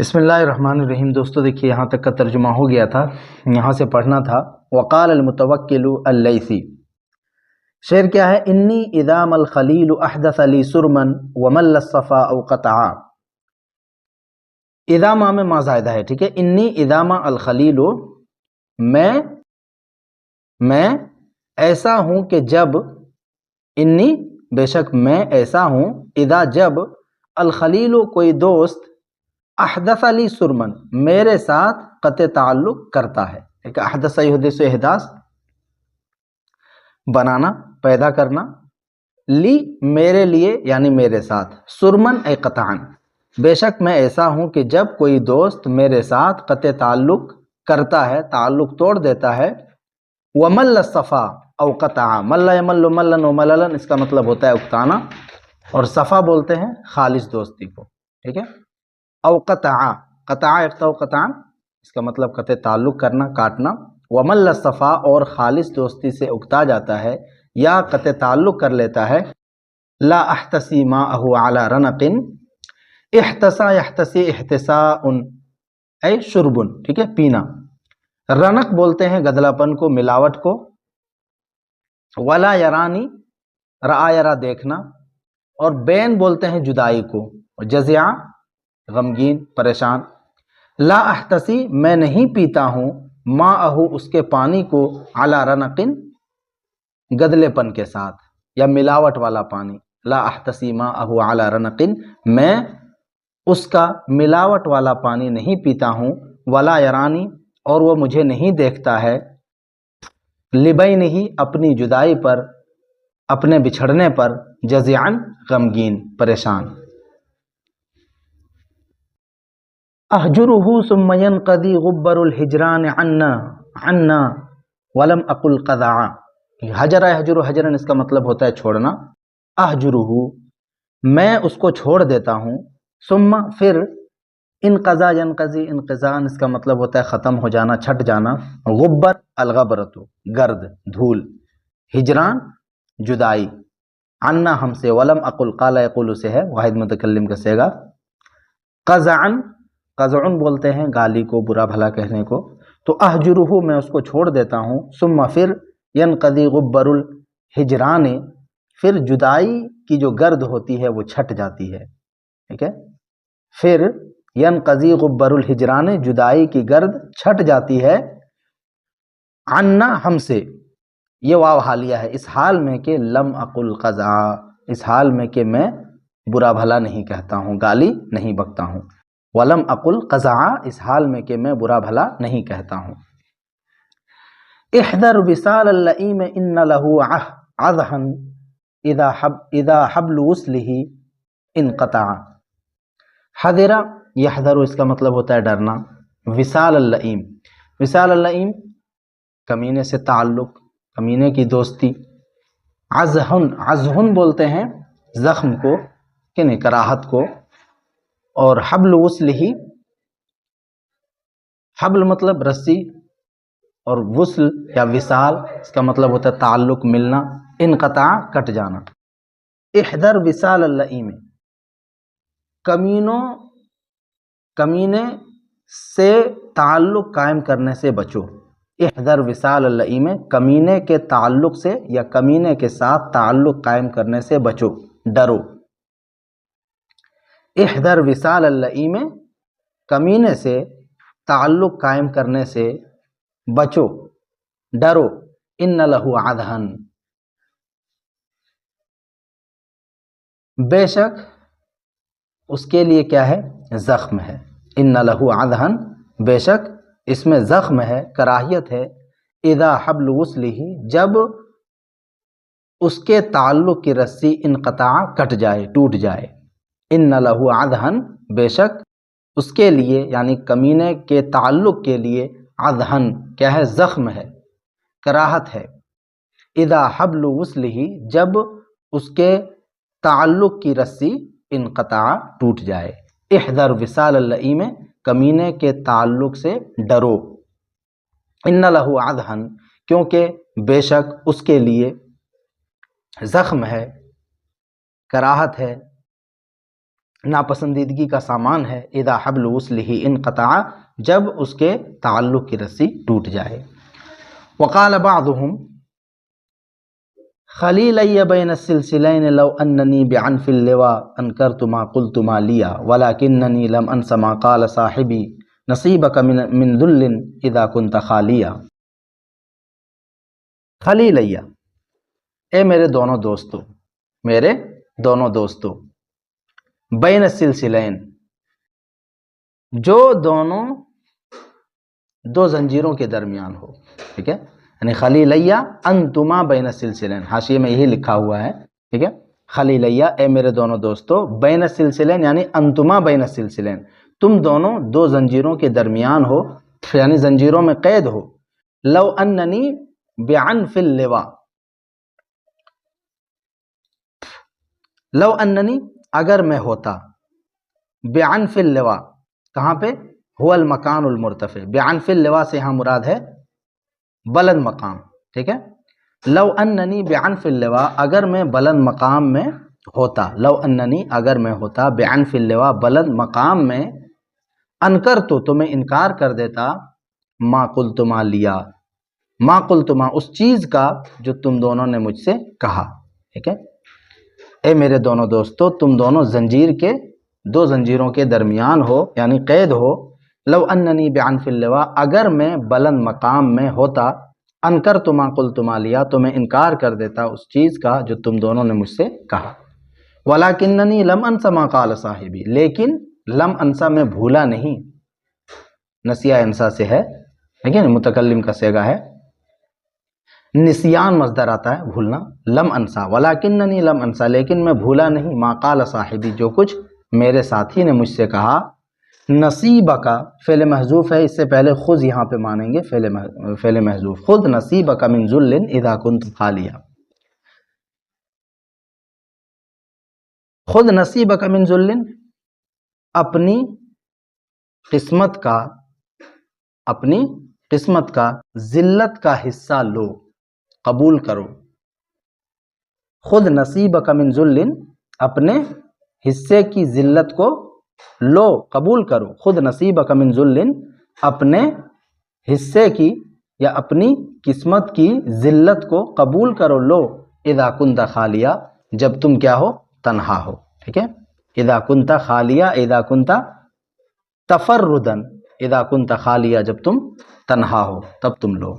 بسم اللہ الرحمن الرحیم۔ دوستو دیکھیے یہاں تک کا ترجمہ ہو گیا تھا، یہاں سے پڑھنا تھا۔ وقال المتوکل اللیثی، شعر کیا ہے؟ انی اذا ما الخلیل احدث لی سرما ومل الصفا او قطعا۔ اذا ما میں ما زائدہ ہے، ٹھیک ہے۔ انی اذا ما الخلیل، میں ایسا ہوں کہ جب، انی بے شک میں ایسا ہوں، اذا جب، الخلیل کوئی دوست، احدث لی سرمن میرے ساتھ قطع تعلق کرتا ہے۔ ایک احدث یحدث احداث بنانا، پیدا کرنا، لی میرے لیے یعنی میرے ساتھ، سرمن اے قطعا، بے شک میں ایسا ہوں کہ جب کوئی دوست میرے ساتھ قطع تعلق کرتا ہے، تعلق توڑ دیتا ہے، ومل الصفا او قطعا، مل یمل ملن و مللن اس کا مطلب ہوتا ہے اکتانا، اور صفا بولتے ہیں خالص دوستی کو، ٹھیک ہے۔ او قطعا، قطعا یقطع قطعا اس کا مطلب قطع تعلق کرنا، کاٹنا۔ ومل الصفا اور خالص دوستی سے اکتا جاتا ہے یا قطع تعلق کر لیتا ہے۔ لا احتسی ماءہ علی رنق، احتسا یحتسی احتساء اے شربن، ٹھیک ہے، پینا۔ رنق بولتے ہیں گدلا پن کو، ملاوٹ کو۔ ولا یرانی، رآ یرا دیکھنا، اور بین بولتے ہیں جدائی کو، جزع غمگین، پریشان۔ لا احتسی میں نہیں پیتا ہوں، ماءہ اس کے پانی کو، علی رنق گدلے پن کے ساتھ یا ملاوٹ والا پانی۔ لا احتسی ماءہ علی رنق میں اس کا ملاوٹ والا پانی نہیں پیتا ہوں۔ ولا یرانی اور وہ مجھے نہیں دیکھتا ہے، لبینہ اپنی جدائی پر، اپنے بچھڑنے پر، جزعاً غمگین، پریشان۔ احجرہ ثم ينقضی غبر الحجران عنا ولم اقل قضعا۔ حجر یحجر حجرا اس کا مطلب ہوتا ہے چھوڑنا۔ احجرہ میں اس کو چھوڑ دیتا ہوں، ثم پھر، انقضا ینقضی انقضاء اس کا مطلب ہوتا ہے ختم ہو جانا، چھٹ جانا۔ غبر الغبرۃ گرد، دھول، ہجران جدائی، عنا ہم سے، ولم اقل قال یقول سے ہے، واحد متکلم کا صیغہ۔ قزعا، قزعن بولتے ہیں گالی کو، برا بھلا کہنے کو۔ تو احجرہ میں اس کو چھوڑ دیتا ہوں، ثم پھر، ینقضی غبر الحجران پھر جدائی کی جو گرد ہوتی ہے وہ چھٹ جاتی ہے، ٹھیک ہے۔ پھر ینقضی غبر الحجران جدائی کی گرد چھٹ جاتی ہے، عنا ہم سے، یہ واو حالیہ ہے، اس حال میں کہ لم اقل قزعا، اس حال میں کہ میں برا بھلا نہیں کہتا ہوں، گالی نہیں بکتا ہوں۔ ولم اقل قزعا اس حال میں کہ میں برا بھلا نہیں کہتا ہوں۔ احذر وصال اللئیم ان له عذھا اذا حبل وصلہ انقطع۔ حذر یحذر اس کا مطلب ہوتا ہے ڈرنا۔ وصال اللئیم، وصال اللئیم کمینے سے تعلق، کمینے کی دوستی۔ عذھن، عذھن بولتے ہیں زخم کو، یعنی کراہت کو۔ اور حبل وصلہ، حبل مطلب رسی، اور وصل یا وصال اس کا مطلب ہوتا ہے تعلق، ملنا۔ انقطع کٹ جانا۔ احذر وصال اللئیم، کمینے سے تعلق قائم کرنے سے بچو۔ احذر وصال اللئیم کمینے کے تعلق سے یا کمینے کے ساتھ تعلق قائم کرنے سے بچو، ڈرو۔ احذر وصال اللئیم کمینے سے تعلق قائم کرنے سے بچو، ڈرو۔ ان لہ عذھا بے شک اس کے لیے کیا ہے؟ زخم ہے۔ ان لہ عذھا بے شک اس میں زخم ہے، کراہیت ہے۔ اذا حبل وصلہ جب اس کے تعلق کی رسی انقطع کٹ جائے، ٹوٹ جائے۔ ان لہ عذھا بے شک اس کے لیے یعنی کمینے کے تعلق کے لیے، عذھا کیا ہے؟ زخم ہے، کراہت ہے۔ اذا حبل وصلہ جب اس کے تعلق کی رسی انقطع ٹوٹ جائے۔ احذر وصال اللئیم کمینے کے تعلق سے ڈرو۔ ان لہ عذھا کیونکہ بے شک اس کے لیے زخم ہے، کراہت ہے۔ ناپسندیدگی کا سامان ہے، اذا حبل وصلہ انقطع، جب اس کے تعلق کی رسی ٹوٹ جائے۔ وقال بعضهم خلیلی بین السلسلین لو اننی بعنف اللواء انکرت ما قلت ما لیا ولکننی لم انس ما قال صاحبی نصیبک من ذل اذا کنت خالیا۔ خلیلیہ، اے میرے دونوں دوستو، میرے دونوں دوستو، بین السلسلین، جو دونوں دو زنجیروں کے درمیان ہو، ٹھیک ہے، یعنی خلیلیہ انتما بین السلسلین، حاشیے میں یہی لکھا ہوا ہے، ٹھیک ہے، خلیلیہ اے میرے دونوں دوستو، بین السلسلین یعنی انتما بین السلسلین، تم دونوں دو زنجیروں کے درمیان ہو، یعنی زنجیروں میں قید ہو، لو اننی بعنف اللواء، لو اننی اگر میں ہوتا، بعنف اللواء کہاں پہ؟ هو المکان المرتفع، بعنف اللواء سے یہاں مراد ہے بلند مقام، ٹھیک ہے، لو اننی بعنف اللواء اگر میں بلند مقام میں ہوتا، لو اننی اگر میں ہوتا بعنف اللواء بلند مقام میں، انکرتو تو میں انکار کر دیتا، ما قلتما لیا، ما قلتما اس چیز کا جو تم دونوں نے مجھ سے کہا، ٹھیک ہے، اے میرے دونوں دوستو، تم دونوں زنجیر کے دو زنجیروں کے درمیان ہو یعنی قید ہو، لو اننی بعنف اللواء اگر میں بلند مقام میں ہوتا، انکرت ما قلت ما لیا تو میں انکار کر دیتا اس چیز کا جو تم دونوں نے مجھ سے کہا، ولکننی لم انس ما قال صاحبی، لیکن لم انسا میں بھولا نہیں، نسیہ انسا سے ہے، لیکن متکلم کا صیغہ ہے، نسیان مصدر آتا ہے بھولنا، لم انسا، ولکننی لم انسا لیکن میں بھولا نہیں، ما قال صاحبی جو کچھ میرے ساتھی نے مجھ سے کہا، نصیبک فعل محذوف ہے، اس سے پہلے خذ یہاں پہ مانیں گے فعل محذوف، خذ نصیبک من ذل اذا کنت خالیا، خذ نصیبک من ذل، اپنی قسمت کا ذلت کا حصہ لو، قبول کرو، خود نصیبک من ذل، اپنے حصے کی ذلت کو لو، قبول کرو، خود نصیبک من ذل، اپنے حصے کی یا اپنی قسمت کی ذلت کو قبول کرو، لو، اذا کنت خالیہ جب تم کیا ہو؟ تنہا ہو، ٹھیک ہے، اذا کنت خالیہ، اذا کنت تفردن، اذا کنت خالیہ جب تم تنہا ہو تب تم لو۔